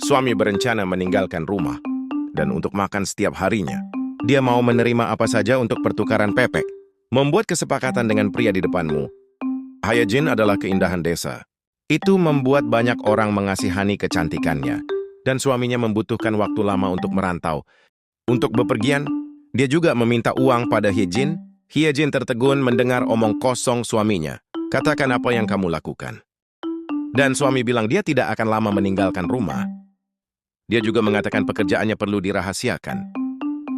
Suami berencana meninggalkan rumah, dan untuk makan setiap harinya, dia mau menerima apa saja untuk pertukaran pepek. Membuat kesepakatan dengan pria di depanmu. Hyejin adalah keindahan desa. Itu membuat banyak orang mengasihani kecantikannya, dan suaminya membutuhkan waktu lama untuk merantau. Untuk bepergian, dia juga meminta uang pada Hyejin. Hyejin tertegun mendengar omong kosong suaminya. Katakan apa yang kamu lakukan. Dan suami bilang dia tidak akan lama meninggalkan rumah. Dia juga mengatakan pekerjaannya perlu dirahasiakan.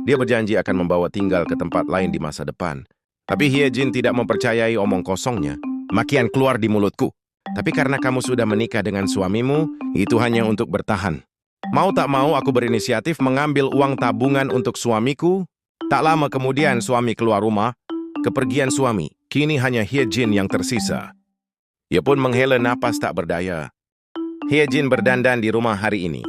Dia berjanji akan membawa tinggal ke tempat lain di masa depan. Tapi Hyejin tidak mempercayai omong kosongnya. Makian keluar di mulutku. Tapi karena kamu sudah menikah dengan suamimu, itu hanya untuk bertahan. Mau tak mau aku berinisiatif mengambil uang tabungan untuk suamiku. Tak lama kemudian suami keluar rumah. Kepergian suami, kini hanya Hyejin yang tersisa. Ia pun menghela napas tak berdaya. Hyejin berdandan di rumah hari ini.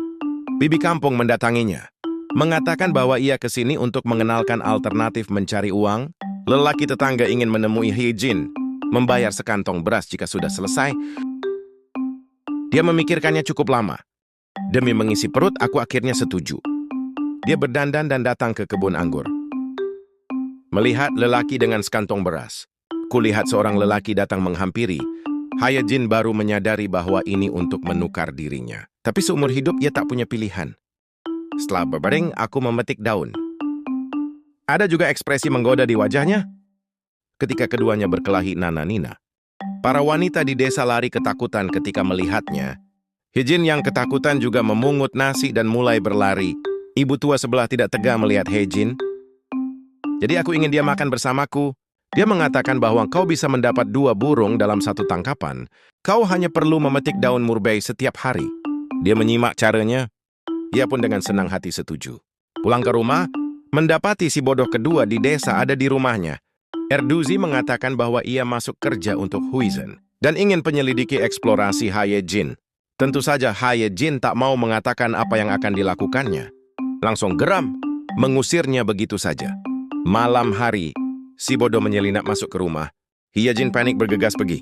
Bibi kampung mendatanginya. Mengatakan bahwa ia ke sini untuk mengenalkan alternatif mencari uang. Lelaki tetangga ingin menemui Hyejin, membayar sekantong beras jika sudah selesai. Dia memikirkannya cukup lama. Demi mengisi perut, aku akhirnya setuju. Dia berdandan dan datang ke kebun anggur. Melihat lelaki dengan sekantong beras, kulihat seorang lelaki datang menghampiri. Hyejin baru menyadari bahwa ini untuk menukar dirinya. Tapi seumur hidup ia tak punya pilihan. Setelah berbaring, aku memetik daun. Ada juga ekspresi menggoda di wajahnya. Ketika keduanya berkelahi nana-nina, para wanita di desa lari ketakutan ketika melihatnya. Hyejin yang ketakutan juga memungut nasi dan mulai berlari. Ibu tua sebelah tidak tega melihat Hyejin. Jadi aku ingin dia makan bersamaku. Dia mengatakan bahwa kau bisa mendapat 2 burung dalam 1 tangkapan. Kau hanya perlu memetik daun murbei setiap hari. Dia menyimak caranya. Ia pun dengan senang hati setuju. Pulang ke rumah, mendapati si bodoh kedua di desa ada di rumahnya. Erduzi mengatakan bahwa ia masuk kerja untuk Huizhen dan ingin penyelidiki eksplorasi Hyejin. Tentu saja Hyejin tak mau mengatakan apa yang akan dilakukannya. Langsung geram, mengusirnya begitu saja. Malam hari, si bodoh menyelinap masuk ke rumah. Hyejin panik bergegas pergi.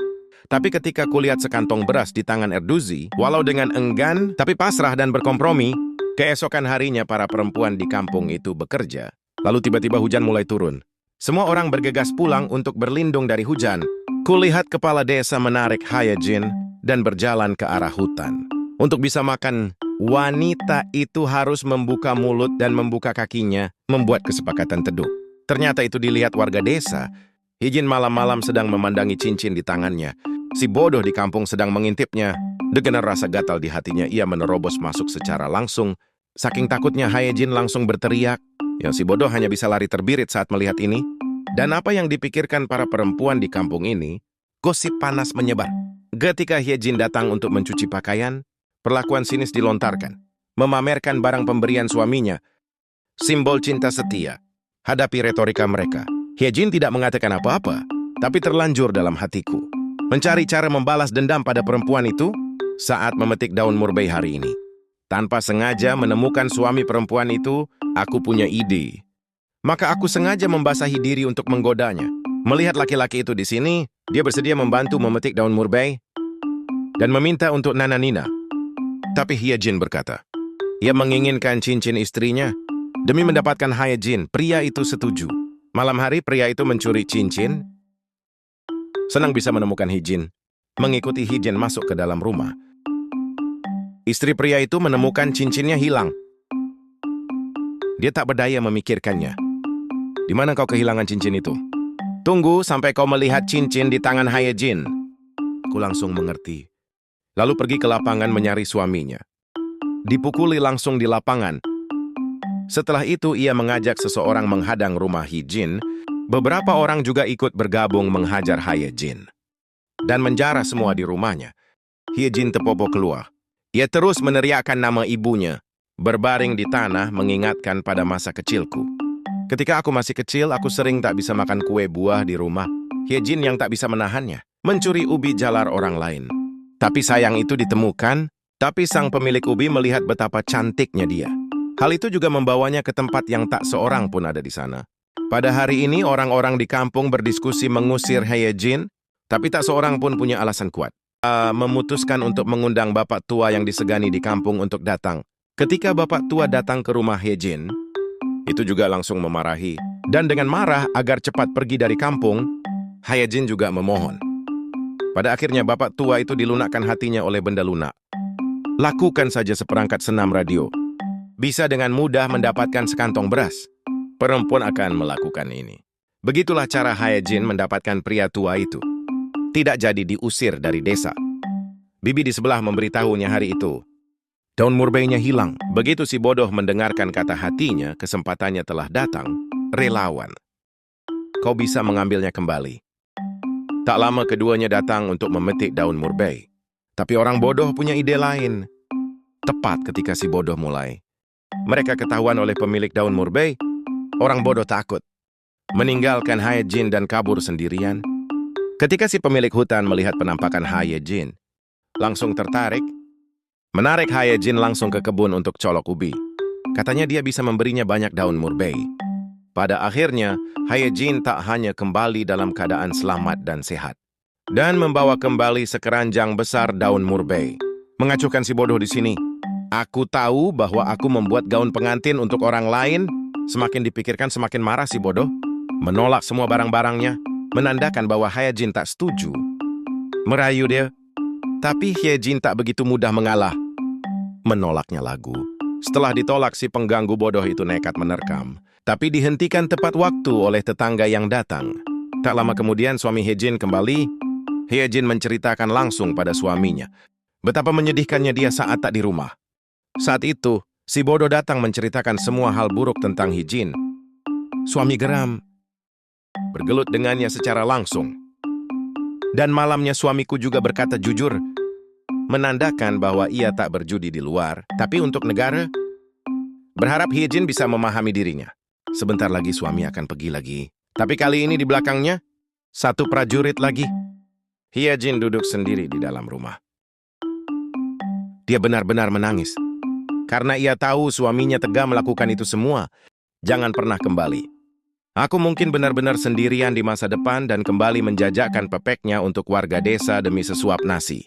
Tapi ketika kulihat sekantong beras di tangan Erduzi, walau dengan enggan tapi pasrah dan berkompromi, keesokan harinya para perempuan di kampung itu bekerja. Lalu tiba-tiba hujan mulai turun. Semua orang bergegas pulang untuk berlindung dari hujan. Kulihat kepala desa menarik Hyejin dan berjalan ke arah hutan. Untuk bisa makan, wanita itu harus membuka mulut dan membuka kakinya, membuat kesepakatan teduh. Ternyata itu dilihat warga desa. Hyejin malam-malam sedang memandangi cincin di tangannya. Si bodoh di kampung sedang mengintipnya. Dengan rasa gatal di hatinya, ia menerobos masuk secara langsung. Saking takutnya, Hyejin langsung berteriak. Yang si bodoh hanya bisa lari terbirit saat melihat ini. Dan apa yang dipikirkan para perempuan di kampung ini, gosip panas menyebar. Ketika Hyejin datang untuk mencuci pakaian, perlakuan sinis dilontarkan. Memamerkan barang pemberian suaminya. Simbol cinta setia. Hadapi retorika mereka. Hyejin tidak mengatakan apa-apa, tapi terlanjur dalam hatiku. Mencari cara membalas dendam pada perempuan itu saat memetik daun murbei hari ini. Tanpa sengaja menemukan suami perempuan itu, aku punya ide. Maka aku sengaja membasahi diri untuk menggodanya. Melihat laki-laki itu di sini, dia bersedia membantu memetik daun murbei dan meminta untuk Nana Nina. Tapi Hyejin berkata, ia menginginkan cincin istrinya. Demi mendapatkan Hyejin, pria itu setuju. Malam hari pria itu mencuri cincin. Senang bisa menemukan Hyejin. Mengikuti Hyejin masuk ke dalam rumah. Istri pria itu menemukan cincinnya hilang. Dia tak berdaya memikirkannya. Di mana kau kehilangan cincin itu? Tunggu sampai kau melihat cincin di tangan Hyejin. Aku langsung mengerti. Lalu pergi ke lapangan mencari suaminya. Dipukuli langsung di lapangan. Setelah itu ia mengajak seseorang menghadang rumah Hyejin. Beberapa orang juga ikut bergabung menghajar Hyejin dan menjara semua di rumahnya. Hyejin terpopo keluar. Ia terus meneriakkan nama ibunya, berbaring di tanah mengingatkan pada masa kecilku. Ketika aku masih kecil, aku sering tak bisa makan kue buah di rumah. Hyejin yang tak bisa menahannya, mencuri ubi jalar orang lain. Tapi sayang itu ditemukan, tapi sang pemilik ubi melihat betapa cantiknya dia. Hal itu juga membawanya ke tempat yang tak seorang pun ada di sana. Pada hari ini, orang-orang di kampung berdiskusi mengusir Hyejin, tapi tak seorang pun punya alasan kuat. memutuskan untuk mengundang bapak tua yang disegani di kampung untuk datang. Ketika bapak tua datang ke rumah Hyejin, itu juga langsung memarahi. Dan dengan marah agar cepat pergi dari kampung, Hyejin juga memohon. Pada akhirnya bapak tua itu dilunakkan hatinya oleh benda lunak. Lakukan saja seperangkat senam radio. Bisa dengan mudah mendapatkan sekantong beras. Perempuan akan melakukan ini. Begitulah cara Hyejin mendapatkan pria tua itu. Tidak jadi diusir dari desa. Bibi di sebelah memberitahunya hari itu. Daun murbeinya hilang. Begitu si bodoh mendengarkan kata hatinya, kesempatannya telah datang. Relawan. Kau bisa mengambilnya kembali. Tak lama keduanya datang untuk memetik daun murbei. Tapi orang bodoh punya ide lain. Tepat ketika si bodoh mulai. Mereka ketahuan oleh pemilik daun murbei. Orang bodoh takut. Meninggalkan Hyejin dan kabur sendirian. Ketika si pemilik hutan melihat penampakan Hyejin, langsung tertarik. Menarik Hyejin langsung ke kebun untuk colok ubi. Katanya dia bisa memberinya banyak daun murbei. Pada akhirnya, Hyejin tak hanya kembali dalam keadaan selamat dan sehat, dan membawa kembali sekeranjang besar daun murbei. Mengacuhkan si bodoh di sini. Aku tahu bahwa aku membuat gaun pengantin untuk orang lain. Semakin dipikirkan semakin marah si bodoh. Menolak semua barang-barangnya, menandakan bahwa Hyejin tak setuju. Merayu dia. Tapi Hyejin tak begitu mudah mengalah. Menolaknya lagu. Setelah ditolak, si pengganggu bodoh itu nekat menerkam. Tapi dihentikan tepat waktu oleh tetangga yang datang. Tak lama kemudian suami Hyejin kembali. Hyejin menceritakan langsung pada suaminya. Betapa menyedihkannya dia saat tak di rumah. Saat itu, si bodoh datang menceritakan semua hal buruk tentang Hyejin. Suami geram. Bergelut dengannya secara langsung. Dan malamnya suamiku juga berkata jujur, menandakan bahwa ia tak berjudi di luar, tapi untuk negara. Berharap Hyejin bisa memahami dirinya. Sebentar lagi suami akan pergi lagi. Tapi kali ini di belakangnya, satu prajurit lagi. Hyejin duduk sendiri di dalam rumah. Dia benar-benar menangis. Karena ia tahu suaminya tega melakukan itu semua. Jangan pernah kembali. Aku mungkin benar-benar sendirian di masa depan dan kembali menjajakan pepeknya untuk warga desa demi sesuap nasi.